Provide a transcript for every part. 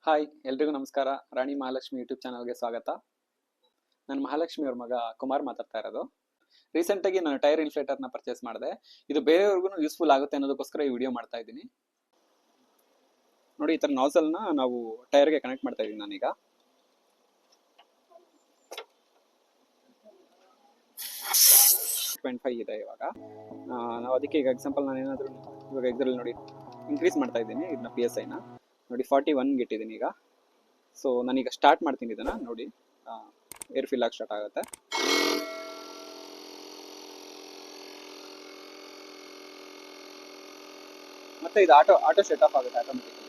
Hi ಎಲ್ರಿಗೂ ನಮಸ್ಕಾರ. ರಾಣಿ Mahalakshmi YouTube ಚಾನಲ್ಗೆ ಸ್ವಾಗತ. ನಾನು ಮಹಾಲಕ್ಷ್ಮಿ ಅವ್ರ ಮಗ ಕುಮಾರ್ ಮಾತಾಡ್ತಾ ಇರೋದು. ರೀಸೆಂಟ್ ಆಗಿ ನಾನು ಟೈರ್ ಇನ್ಫ್ಲೇಟರ್ನ ಪರ್ಚೇಸ್ ಮಾಡಿದೆ. ಇದು ಬೇರೆಯವ್ರಿಗೂ ಯೂಸ್ಫುಲ್ ಆಗುತ್ತೆ ಅನ್ನೋದಕ್ಕೋಸ್ಕರ ಈ ವಿಡಿಯೋ ಮಾಡ್ತಾ ಇದ್ದೀನಿ. ನೋಡಿ, ಈ ತರ ನಾಸಲ್ನ ನಾವು ಟೈರ್ಗೆ ಕನೆಕ್ಟ್ ಮಾಡ್ತಾ ಇದ್ದೀನಿ ನಾನೀಗ. ಇದೆ ಇವಾಗ. ನಾವು ಅದಕ್ಕೆ ಈಗ ಎಕ್ಸಾಂಪಲ್ ನಾನು ಏನಾದರೂ ಇವಾಗ ಎಕ್ಸಾಂಪಲ್ ನೋಡಿ ಇನ್ಕ್ರೀಸ್ ಮಾಡ್ತಾ ಇದ್ದೀನಿ ಇದನ್ನ PSI ನ ನೋಡಿ 41 ಇಟ್ಟಿದ್ದೀನಿ ಈಗ. ಸೊ ನಾನೀಗ ಸ್ಟಾರ್ಟ್ ಮಾಡ್ತೀನಿ ಇದನ್ನ ನೋಡಿ, ಏರ್ ಫಿಲ್ ಆಗಿ ಸ್ಟಾರ್ಟ್ ಆಗುತ್ತೆ. ಮತ್ತೆ ಇದು ಆಟೋ ಶಟ್ ಆಫ್ ಆಗುತ್ತೆ ಆಟೋಮೆಟಿಕಲಿ.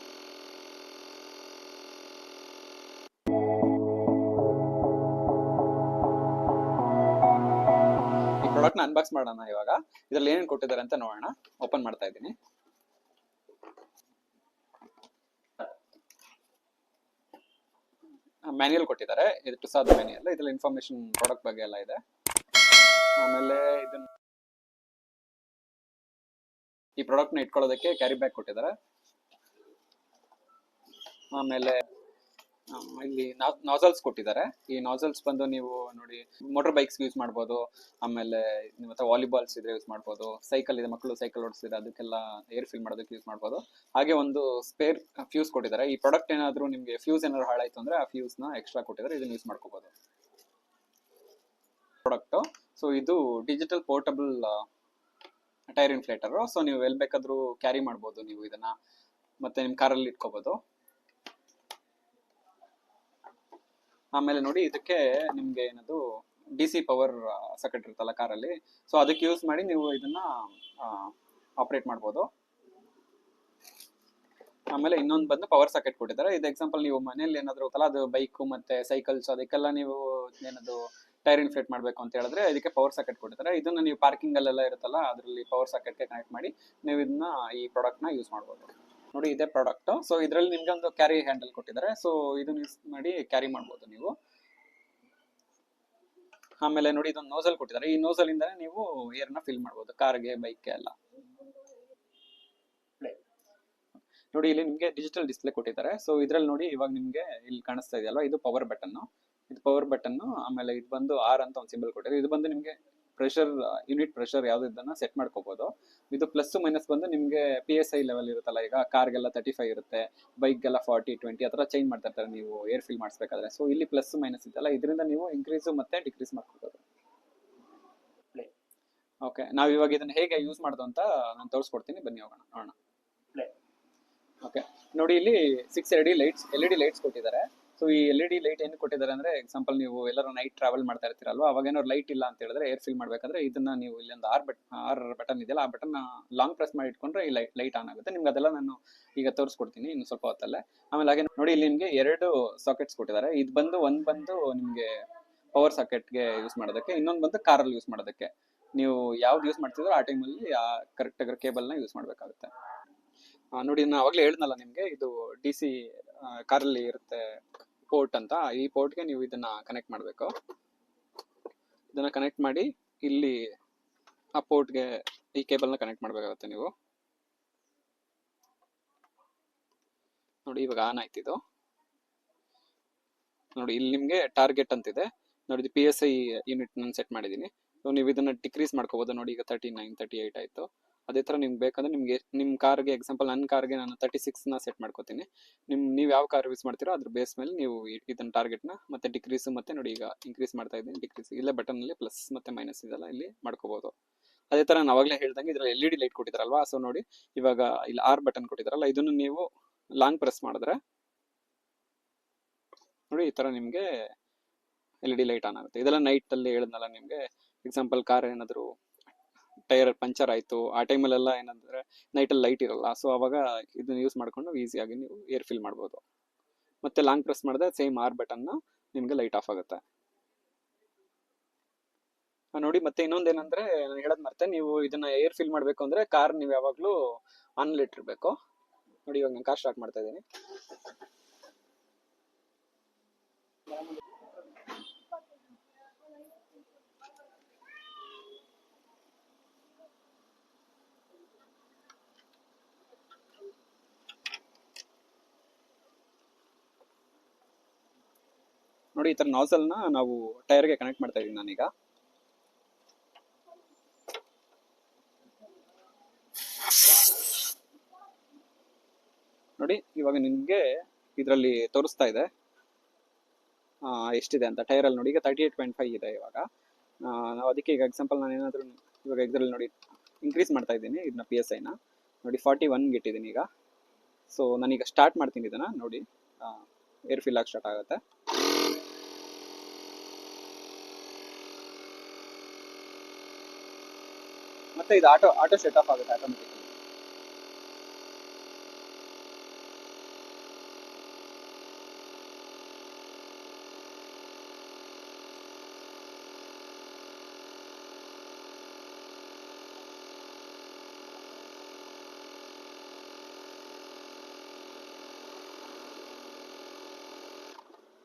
ಈ ಪ್ರಾಡಕ್ಟ್ ನ ಅನ್ಬಾಕ್ಸ್ ಮಾಡೋಣ ಇವಾಗ. ಇದ್ರಲ್ಲಿ ಏನೇನು ಕೊಟ್ಟಿದ್ದಾರೆ ಅಂತ ನೋಡೋಣ. ಓಪನ್ ಮಾಡ್ತಾ ಇದ್ದೀನಿ. ಮ್ಯಾನ್ಯಲ್ ಕೊಟ್ಟಿದ್ದಾರೆ, ಇದು ಟುಸಾದ ಮ್ಯಾನ್ಯಲ್. ಇದ್ರಲ್ಲಿ ಇನ್ಫಾರ್ಮೇಶನ್ ಪ್ರಾಡಕ್ಟ್ ಬಗ್ಗೆ ಎಲ್ಲ ಇದೆ. ಆಮೇಲೆ ಇದನ್ನ ಈ ಪ್ರಾಡಕ್ಟ್ ನ ಇಟ್ಕೊಳ್ಳೋದಕ್ಕೆ ಕ್ಯಾರಿ ಬ್ಯಾಗ್ ಕೊಟ್ಟಿದ್ದಾರೆ. ಆಮೇಲೆ ಇಲ್ಲಿ ನಾಸಲ್ಸ್ ಕೊಟ್ಟಿದ್ದಾರೆ. ಈ ನಾಸಲ್ಸ್ ಬಂದು ನೀವು ನೋಡಿ ಮೋಟರ್ ಬೈಕ್ಸ್ ಯೂಸ್ ಮಾಡ್ಬೋದು. ಆಮೇಲೆ ಮತ್ತೆ ವಾಲಿಬಾಲ್ಸ್ ಇದ್ರೆ ಯೂಸ್ ಮಾಡ್ಬೋದು. ಸೈಕಲ್ ಇದೆ, ಮಕ್ಕಳು ಸೈಕಲ್ ಓಡಿಸಿದ್ರೆ ಅದಕ್ಕೆಲ್ಲ ಏರ್ ಫಿಲ್ ಮಾಡೋದಕ್ಕೆ ಯೂಸ್ ಮಾಡ್ಬೋದು. ಹಾಗೆ ಒಂದು ಸ್ಪೇರ್ ಫ್ಯೂಸ್ ಕೊಟ್ಟಿದ್ದಾರೆ. ಈ ಪ್ರಾಡಕ್ಟ್ ಏನಾದರೂ ನಿಮಗೆ ಫ್ಯೂಸ್ ಏನಾದ್ರು ಹಾಳಾಯ್ತು ಅಂದ್ರೆ ಆ ಫ್ಯೂಸ್ ನ ಎಕ್ಸ್ಟ್ರಾ ಕೊಟ್ಟಿದ್ದಾರೆ, ಇದನ್ನ ಯೂಸ್ ಮಾಡ್ಕೋಬಹುದು ಪ್ರಾಡಕ್ಟ್. ಸೊ ಇದು ಡಿಜಿಟಲ್ ಪೋರ್ಟಬಲ್ ಟೈರ್ ಇನ್ಫ್ಲೇಟರ್. ಸೊ ನೀವು ಎಲ್ಲಿ ಬೇಕಾದ್ರೂ ಕ್ಯಾರಿ ಮಾಡ್ಬೋದು ನೀವು ಇದನ್ನ, ಮತ್ತೆ ನಿಮ್ ಕಾರಲ್ಲಿ ಇಟ್ಕೋಬಹುದು. ಆಮೇಲೆ ನೋಡಿ, ಇದಕ್ಕೆ ನಿಮ್ಗೆ ಏನದು DC ಪವರ್ ಸಾಕೆಟ್ ಇರುತ್ತಲ್ಲ ಕಾರಲ್ಲಿ, ಸೊ ಅದಕ್ಕೆ ಯೂಸ್ ಮಾಡಿ ನೀವು ಇದನ್ನ ಆಪರೇಟ್ ಮಾಡ್ಬೋದು. ಆಮೇಲೆ ಇನ್ನೊಂದು ಬಂದು ಪವರ್ ಸಾಕೆಟ್ ಕೊಟ್ಟಿದ್ದಾರೆ. ಇದು ಎಕ್ಸಾಂಪಲ್ ನೀವು ಮನೇಲಿ ಏನಾದ್ರು ಅದು ಬೈಕ್ ಮತ್ತೆ ಸೈಕಲ್ಸ್ ಅದಕ್ಕೆಲ್ಲ ನೀವು ಏನದು ಟೈರ್ ಇನ್ಫ್ಲೇಟ್ ಮಾಡ್ಬೇಕು ಅಂತ ಹೇಳಿದ್ರೆ ಇದಕ್ಕೆ ಪವರ್ ಸಾಕೆಟ್ ಕೊಟ್ಟಿದ್ದಾರೆ. ಇದನ್ನ ನೀವು ಪಾರ್ಕಿಂಗ್ ಅಲ್ಲೆಲ್ಲ ಇರುತ್ತಲ್ಲ ಅದರಲ್ಲಿ ಪವರ್ ಸಾಕೆಟ್ಗೆ ಕನೆಕ್ಟ್ ಮಾಡಿ ನೀವು ಇದನ್ನ ಈ ಪ್ರಾಡಕ್ಟ್ ನ ಯೂಸ್ ಮಾಡ್ಬೋದು. ನೋಡಿ, ಇದೇ ಪ್ರಾಡಕ್ಟ್. ಸೊ ಇದರಲ್ಲಿ ನಿಮ್ಗೆ ಒಂದು ಕ್ಯಾರಿ ಹ್ಯಾಂಡಲ್ ಕೊಟ್ಟಿದ್ದಾರೆ. ಸೊ ಇದನ್ನ ಯೂಸ್ ಮಾಡಿ ಕ್ಯಾರಿ ಮಾಡ್ಬೋದು ನೀವು. ಆಮೇಲೆ ನೋಡಿ, ಇದೊಂದು ನೋಸಲ್ ಕೊಟ್ಟಿದ್ದಾರೆ. ಈ ನೋಸಲ್ ಇಂದಾನೆ ನೀವು ಏರ್ನ ಫಿಲ್ ಮಾಡ್ಬೋದು ಕಾರ್ಗೆ, ಬೈಕ್ಗೆ ಎಲ್ಲ. ನೋಡಿ, ಇಲ್ಲಿ ನಿಮ್ಗೆ ಡಿಜಿಟಲ್ ಡಿಸ್ಪ್ಲೇ ಕೊಟ್ಟಿದ್ದಾರೆ. ಸೊ ಇದ್ರಲ್ಲಿ ನೋಡಿ, ಇವಾಗ ನಿಮ್ಗೆ ಇಲ್ಲಿ ಕಾಣಿಸ್ತಾ ಇದೆಯಲ್ವಾ, ಇದು ಪವರ್ ಬಟನ್. ಇದು ಪವರ್ ಬಟನ್. ಆಮೇಲೆ ಇದು ಬಂದು R ಅಂತ ಒಂದು ಸಿಂಬಲ್ ಕೊಟ್ಟಿದ್ದಾರೆ. ಇದು ಬಂದು ನಿಮ್ಗೆ ಪ್ರೆಷರ್, ಯೂನಿಟ್ ಪ್ರೆಷರ್ ಯಾವ್ದನ್ನ ಸೆಟ್ ಮಾಡ್ಕೋಬಹುದು. ಇದು ಪ್ಲಸ್ ಮೈನಸ್ ಬಂದು ನಿಮ್ಗೆ PSI ಲೆವೆಲ್ ಇರುತ್ತಲ್ಲ, ಈಗ ಕಾರ್ಗೆಲ್ಲ 35 ಇರುತ್ತೆ, ಬೈಕ್ಗೆಲ್ಲ 40, 20 ಆ ತರ ಚೇಂಜ್ ಮಾಡ್ತಾ ಇರ್ತಾರೆ ನೀವು ಏರ್ ಫಿಲ್ ಮಾಡಿಸ್ಬೇಕಾದ್ರೆ. ಸೊ ಇಲ್ಲಿ ಪ್ಲಸ್ ಮೈನಸ್ ಇದೆಯಲ್ಲ, ಇದರಿಂದ ನೀವು ಇನ್ಕ್ರೀಸ್ ಮತ್ತೆ ಡಿಕ್ರೀಸ್ ಮಾಡ್ಕೋಬಹುದು. ಓಕೆ, ನಾವ್ ಇವಾಗ ಇದನ್ನ ಹೇಗೆ ಯೂಸ್ ಮಾಡೋದು ಅಂತ ನಾನು ತೋರಿಸ್ಕೊಡ್ತೀನಿ, ಬನ್ನಿ ಹೋಗೋಣ ನೋಡೋಣ. ಓಕೆ, ನೋಡಿ ಇಲ್ಲಿ 6 LED ಲೈಟ್ಸ್ ಕೊಟ್ಟಿದ್ದಾರೆ. ಸೊ ಈ LED ಲೈಟ್ ಏನು ಕೊಟ್ಟಿದ್ದಾರೆ ಅಂದ್ರೆ, ಎಕ್ಸಾಂಪಲ್ ನೀವು ಎಲ್ಲರೂ ನೈಟ್ ಟ್ರಾವೆಲ್ ಮಾಡ್ತಾ ಇರ್ತೀರಲ್ವಾ, ಅವಾಗ ಏನಾದ್ರು ಲೈಟ್ ಇಲ್ಲ ಅಂತ ಹೇಳಿದ್ರೆ ಏರ್ ಫಿಲ್ ಮಾಡ್ಬೇಕಾದ್ರೆ ಇದನ್ನ ನೀವು ಇಲ್ಲೊಂದು ಆರ್ ಬಟನ್ ಇದೆಯಲ್ಲ, ಆ ಬಟನ್ ಲಾಂಗ್ ಪ್ರೆಸ್ ಮಾಡಿ ಇಟ್ಕೊಂಡ್ರೆ ಈ ಲೈಟ್ ಆನ್ ಆಗುತ್ತೆ. ನಿಮ್ಗೆ ಅದೆಲ್ಲ ನಾನು ಈಗ ತೋರಿಸ್ಕೊಡ್ತೀನಿ ಇನ್ನು ಸ್ವಲ್ಪ ಹೊತ್ತಲ್ಲೇ. ಆಮೇಲೆ ಹಾಗೆ ನೋಡಿ, ಇಲ್ಲಿ ನಿಮ್ಗೆ 2 ಸಾಕೆಟ್ಸ್ ಕೊಟ್ಟಿದ್ದಾರೆ. ಇದು ಬಂದು ಬಂದು ನಿಮ್ಗೆ ಪವರ್ ಸಾಕೆಟ್ಗೆ ಯೂಸ್ ಮಾಡೋದಕ್ಕೆ, ಇನ್ನೊಂದು ಬಂದು ಕಾರಲ್ಲಿ ಯೂಸ್ ಮಾಡೋದಕ್ಕೆ. ನೀವು ಯಾವ್ದು ಯೂಸ್ ಮಾಡ್ತಿದ್ರು ಆ ಟೈಮಲ್ಲಿ ಆ ಕರೆಕ್ಟ್ ಆಗಿ ಕೇಬಲ್ನ ಯೂಸ್ ಮಾಡಬೇಕಾಗುತ್ತೆ. ನೋಡಿ, ನಾನು ಅವಾಗಲೇ ಹೇಳಿದ್ನಲ್ಲ ನಿಮ್ಗೆ, ಇದು DC ಕಾರಲ್ಲಿ ಇರುತ್ತೆ ಪೋರ್ಟ್ ಅಂತ. ಈ ಪೋರ್ಟ್ಗೆ ನೀವು ಇದನ್ನ ಕನೆಕ್ಟ್ ಮಾಡಬೇಕು. ಇದನ್ನ ಕನೆಕ್ಟ್ ಮಾಡಿ ಇಲ್ಲಿ ಆ ಪೋರ್ಟ್ಗೆ ಈ ಕೇಬಲ್ನ ಕನೆಕ್ಟ್ ಮಾಡಬೇಕಾಗುತ್ತೆ ನೀವು. ನೋಡಿ, ಇವಾಗ ಆನ್ ಆಯ್ತು ಇದು. ನೋಡಿ, ಇಲ್ಲಿ ನಿಮ್ಗೆ ಟಾರ್ಗೆಟ್ ಅಂತಿದೆ. ನೋಡಿ, ಇದು PSI ಯೂನಿಟ್ ನಾನು ಸೆಟ್ ಮಾಡಿದ್ದೀನಿ. ಸೊ ನೀವು ಇದನ್ನ ಡಿಕ್ರೀಸ್ ಮಾಡ್ಕೋಬಹುದು. ನೋಡಿ, ಈಗ 39, 38 ಆಯ್ತು. ಅದೇ ತರ ನಿಮ್ಗೆ ಬೇಕಂದ್ರೆ ನಿಮ್ಗೆ ನಿಮ್ ಕಾರ್ಗೆ, ಎಕ್ಸಾಂಪಲ್ ನನ್ನ ಕಾರ್ಗೆ ನಾನು 36ನ ಸೆಟ್ ಮಾಡ್ಕೋತೀನಿ. ನೀವು ಯಾವ ಕಾರ್ ಯೂಸ್ ಮಾಡ್ತೀರೋ ಅದ್ರ ಬೇಸ್ ಮೇಲೆ ನೀವು ಇದನ್ನ ಟಾರ್ಗೆಟ್ನ ಮತ್ತೆ ಡಿಕ್ರೀಸ್ ಮತ್ತೆ ನೋಡಿ ಈಗ ಇನ್ಕ್ರೀಸ್ ಮಾಡ್ತಾ ಇದ್ದೀನಿ. ಡಿಕ್ರೀಸ್ ಇಲ್ಲೇ ಬಟನ್ ಅಲ್ಲಿ ಪ್ಲಸ್ ಮತ್ತೆ ಮೈನಸ್ ಇದೆಲ್ಲ ಇಲ್ಲಿ ಮಾಡ್ಕೋಬಹುದು. ಅದೇ ತರ ನಾನು ಅವಾಗಲೇ ಹೇಳ್ದಂಗೆ ಇದ್ರಲ್ಲಿ LED ಲೈಟ್ ಕೊಟ್ಟಿದ್ದಾರಲ್ವಾ. ಸೊ ನೋಡಿ, ಇವಾಗ ಇಲ್ಲಿ R ಬಟನ್ ಕೊಟ್ಟಿದ್ದಾರಲ್ಲ, ಇದನ್ನು ನೀವು ಲಾಂಗ್ ಪ್ರೆಸ್ ಮಾಡಿದ್ರೆ ನೋಡಿ ಈ ತರ ನಿಮ್ಗೆ LED ಲೈಟ್ ಆನ್ ಆಗುತ್ತೆ. ಇದೆಲ್ಲ ನೈಟ್ ಅಲ್ಲಿ ಹೇಳಿದ್ನಲ್ಲ ನಿಮ್ಗೆ, ಎಕ್ಸಾಂಪಲ್ ಕಾರ್ ಏನಾದ್ರು ಟೈರ್ ಪಂಚರ್ ಆಯ್ತು ಆ ಟೈಮಲ್ಲೆಲ್ಲ ಏನಂದ್ರೆ ನೈಟಲ್ಲಿ ಲೈಟ್ ಇರಲ್ಲ. ಸೊ ಅವಾಗ ಇದನ್ನ ಯೂಸ್ ಮಾಡ್ಕೊಂಡು ಈಸಿಯಾಗಿ ನೀವು ಏರ್ ಫಿಲ್ ಮಾಡ್ಬೋದು. ಮತ್ತೆ ಲಾಂಗ್ ಪ್ರೆಸ್ ಮಾಡಿದ್ರೆ ಸೇಮ್ R ಬಟನ್ನ ನಿಮ್ಗೆ ಲೈಟ್ ಆಫ್ ಆಗುತ್ತೆ. ನೋಡಿ, ಮತ್ತೆ ಇನ್ನೊಂದೇನಂದ್ರೆ ನಾನು ಹೇಳೋದ್ ಮತ್ತೆ, ನೀವು ಇದನ್ನ ಏರ್ ಫಿಲ್ ಮಾಡ್ಬೇಕು ಅಂದ್ರೆ ಕಾರ್ ನೀವು ಯಾವಾಗ್ಲೂ ಆನ್ ಇಟ್ಟಿರ್ಬೇಕು. ನೋಡಿ, ಇವಾಗ ನಾನು ಕಾರ್ ಸ್ಟಾರ್ಟ್ ಮಾಡ್ತಾ ಇದ್ದೀನಿ. ನೋಡಿ ಈ ತರ ನಾಸಲ್ನ ನಾವು ಟೈರ್ಗೆ ಕನೆಕ್ಟ್ ಮಾಡ್ತಾ ಇದೀನಿ ನಾನೀಗ. ನೋಡಿ ಇವಾಗ ನಿಮ್ಗೆ ಇದರಲ್ಲಿ ತೋರಿಸ್ತಾ ಇದೆ ಎಷ್ಟಿದೆ ಅಂತ. ಟೈರಲ್ಲಿ ನೋಡಿ ಈಗ 38.5 ಇದೆ ಇವಾಗ. ನಾವು ಅದಕ್ಕೆ ಈಗ ಎಕ್ಸಾಂಪಲ್ ನಾನು ಏನಾದರೂ ಇವಾಗ ಇದರಲ್ಲಿ ನೋಡಿ ಇನ್ಕ್ರೀಸ್ ಮಾಡ್ತಾ ಇದ್ದೀನಿ ಇದನ್ನ PSIನ ನೋಡಿ 41 ಇಟ್ಟಿದ್ದೀನಿ ಈಗ. ಸೊ ನಾನೀಗ ಸ್ಟಾರ್ಟ್ ಮಾಡ್ತೀನಿ ಇದನ್ನ ನೋಡಿ, ಏರ್ ಫಿಲ್ ಆಗಿ ಸ್ಟಾರ್ಟ್ ಆಗುತ್ತೆ. ಮತ್ತೆ ಇದು ಆಟೋ ಶಟ್ ಆಫ್ ಆಗುತ್ತೆ ಆಟೋಮೆಟಿಕಲಿ.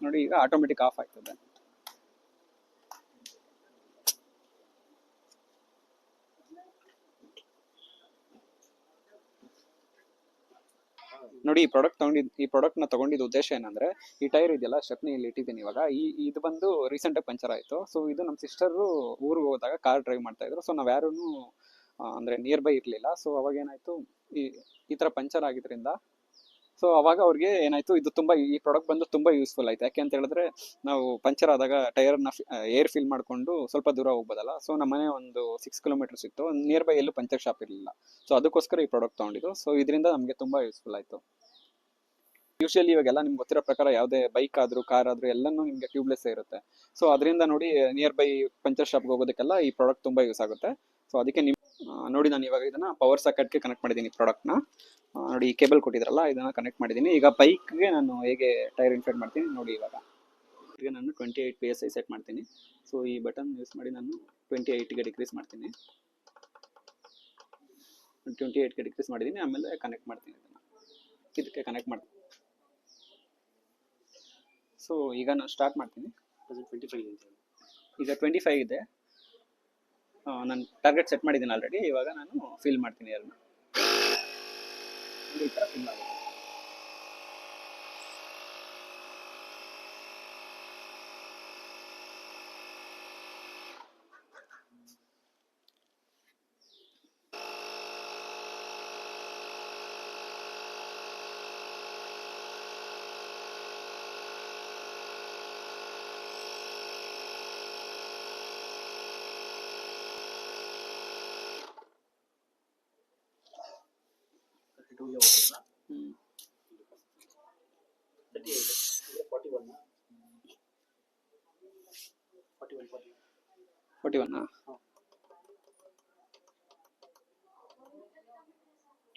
ನೋಡಿ ಈಗ ಆಟೋಮೆಟಿಕ್ ಆಫ್ ಆಗ್ತದೆ. ನೋಡಿ ಈ ಪ್ರಾಡಕ್ಟ್ ನ ತಗೊಂಡಿದ್ದ ಉದ್ದೇಶ ಏನಂದ್ರೆ, ಈ ಟೈರ್ ಇದೆಯಲ್ಲ ಸ್ಟೆಪ್ನಿ ಇಲ್ಲಿ ಇಟ್ಟಿದ್ದೀನಿ ಇವಾಗ. ಇದು ಬಂದು ರೀಸೆಂಟ್ ಆಗಿ ಪಂಚರ್ ಆಯ್ತು. ಸೊ ಇದು ನಮ್ಮ ಸಿಸ್ಟರ್ ಊರಿಗೆ ಹೋದಾಗ ಕಾರ್ ಡ್ರೈವ್ ಮಾಡ್ತಾ ಇದ್ರು. ಸೊ ನಾವ್ ಯಾರು ಅಂದ್ರೆ ನಿಯರ್ ಬೈ ಇರ್ಲಿಲ್ಲ. ಸೊ ಅವಾಗ ಏನಾಯ್ತು, ಈ ತರ ಪಂಚರ್ ಆಗಿದ್ರಿಂದ ಸೊ ಅವಾಗ ಅವ್ರಿಗೆ ಏನಾಯ್ತು, ಇದು ತುಂಬಾ ಈ ಪ್ರಾಡಕ್ಟ್ ಬಂದು ತುಂಬಾ ಯೂಸ್ಫುಲ್ ಆಯ್ತು. ಯಾಕೆ ಅಂತ ಹೇಳಿದ್ರೆ ನಾವು ಪಂಚರ್ ಆದಾಗ ಟೈರ್ನ ಏರ್ ಫಿಲ್ ಮಾಡ್ಕೊಂಡು ಸ್ವಲ್ಪ ದೂರ ಹೋಗ್ಬೋದಲ್ಲ. ಸೊ ನಮ್ಮ ಮನೆ ಒಂದು 6 ಕಿಲೋಮೀಟರ್ಸ್ ಇತ್ತು, ನಿಯರ್ ಬೈ ಎಲ್ಲೂ ಪಂಚರ್ ಶಾಪ್ ಇರಲಿಲ್ಲ. ಸೊ ಅದಕ್ಕೋಸ್ಕರ ಈ ಪ್ರಾಡಕ್ಟ್ ತಗೊಂಡಿದ್ದು. ಸೊ ಇದರಿಂದ ನಮಗೆ ತುಂಬಾ ಯೂಸ್ಫುಲ್ ಆಯ್ತು. ಯೂಶಲಿ ಇವಾಗೆಲ್ಲ ನಿಮ್ಗೆ ಗೊತ್ತಿರೋ ಪ್ರಕಾರ ಯಾವುದೇ ಬೈಕ್ ಆದ್ರೂ ಕಾರ್ ಆದ್ರೂ ಎಲ್ಲನೂ ನಿಮ್ಗೆ ಟ್ಯೂಬ್ಲೆಸ್ ಇರುತ್ತೆ. ಸೊ ಅದರಿಂದ ನೋಡಿ ನಿಯರ್ ಬೈ ಪಂಚರ್ ಶಾಪ್ಗೆ ಹೋಗೋದಕ್ಕೆಲ್ಲ ಈ ಪ್ರಾಡಕ್ಟ್ ತುಂಬಾ ಯೂಸ್ ಆಗುತ್ತೆ. ಸೊ ಅದಕ್ಕೆ ನೋಡಿ ನಾನು ಇವಾಗ ಇದನ್ನ ಪವರ್ ಸಾಕೆಟ್ಗೆ ಕನೆಕ್ಟ್ ಮಾಡಿದ್ದೀನಿ ಪ್ರಾಡಕ್ಟ್ನ. ನೋಡಿ ಈ ಕೇಬಲ್ ಕೊಟ್ಟಿದ್ರಲ್ಲ ಇದನ್ನ ಕನೆಕ್ಟ್ ಮಾಡಿದ್ದೀನಿ. ಈಗ ಬೈಕ್ಗೆ ನಾನು ಹೇಗೆ ಟೈರ್ ಇನ್ಫ್ಲೇಟ್ ಮಾಡ್ತೀನಿ ನೋಡಿ. ಇವಾಗ ಈಗ ನಾನು 28 PSI ಸೆಟ್ ಮಾಡ್ತೀನಿ. ಸೊ ಈ ಬಟನ್ ಯೂಸ್ ಮಾಡಿ ನಾನು 28ಗೆ ಡಿಕ್ರೀಸ್ ಮಾಡ್ತೀನಿ. 28ಗೆ ಡಿಕ್ರೀಸ್ ಮಾಡಿದ್ದೀನಿ. ಆಮೇಲೆ ಕನೆಕ್ಟ್ ಮಾಡ್ತೀನಿ ಇದನ್ನ, ಇದಕ್ಕೆ ಕನೆಕ್ಟ್ ಮಾಡ್ತೀನಿ. ಸೊ ಈಗ ನಾನು ಸ್ಟಾರ್ಟ್ ಮಾಡ್ತೀನಿ. ಈಗ 25 ಇದೆ. ನಾನು ಟಾರ್ಗೆಟ್ ಸೆಟ್ ಮಾಡಿದ್ದೀನಿ ಆಲ್ರೆಡಿ. ಇವಾಗ ನಾನು ಫಿಲ್ ಮಾಡ್ತೀನಿ ಅದನ್ನ. ಈ ಥರ ಫಿಲ್ ಆಗುತ್ತೆ.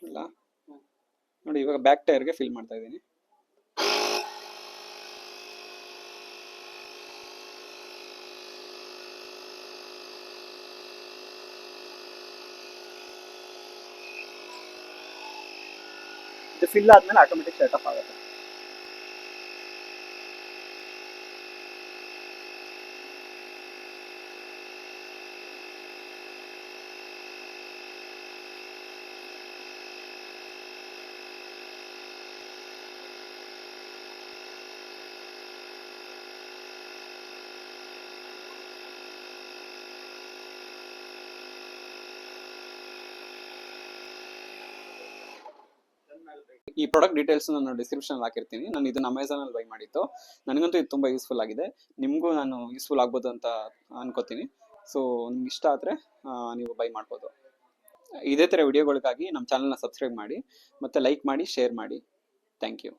ಇಲ್ಲ ನೋಡಿ ಇವಾಗ ಬ್ಯಾಕ್ ಟೈರ್ಗೆ ಫಿಲ್ ಮಾಡ್ತಾ ಇದ್ದೀನಿ. ಇದು ಫಿಲ್ ಆದ್ಮೇಲೆ ಆಟೋಮೆಟಿಕ್ ಶಟ್ ಆಫ್ ಆಗುತ್ತೆ. ಈ ಪ್ರಾಡಕ್ಟ್ ಡೀಟೇಲ್ಸ್ ನಾನು ಡಿಸ್ಕ್ರಿಪ್ಷನ್ ಹಾಕಿರ್ತೀನಿ. ನಾನು ಇದನ್ನ ಅಮೆಝಾನ್ ಅಲ್ಲಿ ಬೈ ಮಾಡಿದ್ದು. ನನಗಂತೂ ಇದು ತುಂಬಾ ಯೂಸ್ಫುಲ್ ಆಗಿದೆ. ನಿಮಗೂ ನಾನು ಯೂಸ್ಫುಲ್ ಆಗ್ಬೋದು ಅಂತ ಅನ್ಕೋತೀನಿ. ಸೊ ನಿಮ್ಗೆ ಇಷ್ಟ ಆದರೆ ನೀವು ಬೈ ಮಾಡ್ಬೋದು. ಇದೇ ಥರ ವಿಡಿಯೋಗಳಿಗಾಗಿ ನಮ್ಮ ಚಾನಲ್ನ ಸಬ್ಸ್ಕ್ರೈಬ್ ಮಾಡಿ, ಮತ್ತು ಲೈಕ್ ಮಾಡಿ, ಶೇರ್ ಮಾಡಿ. Thank you.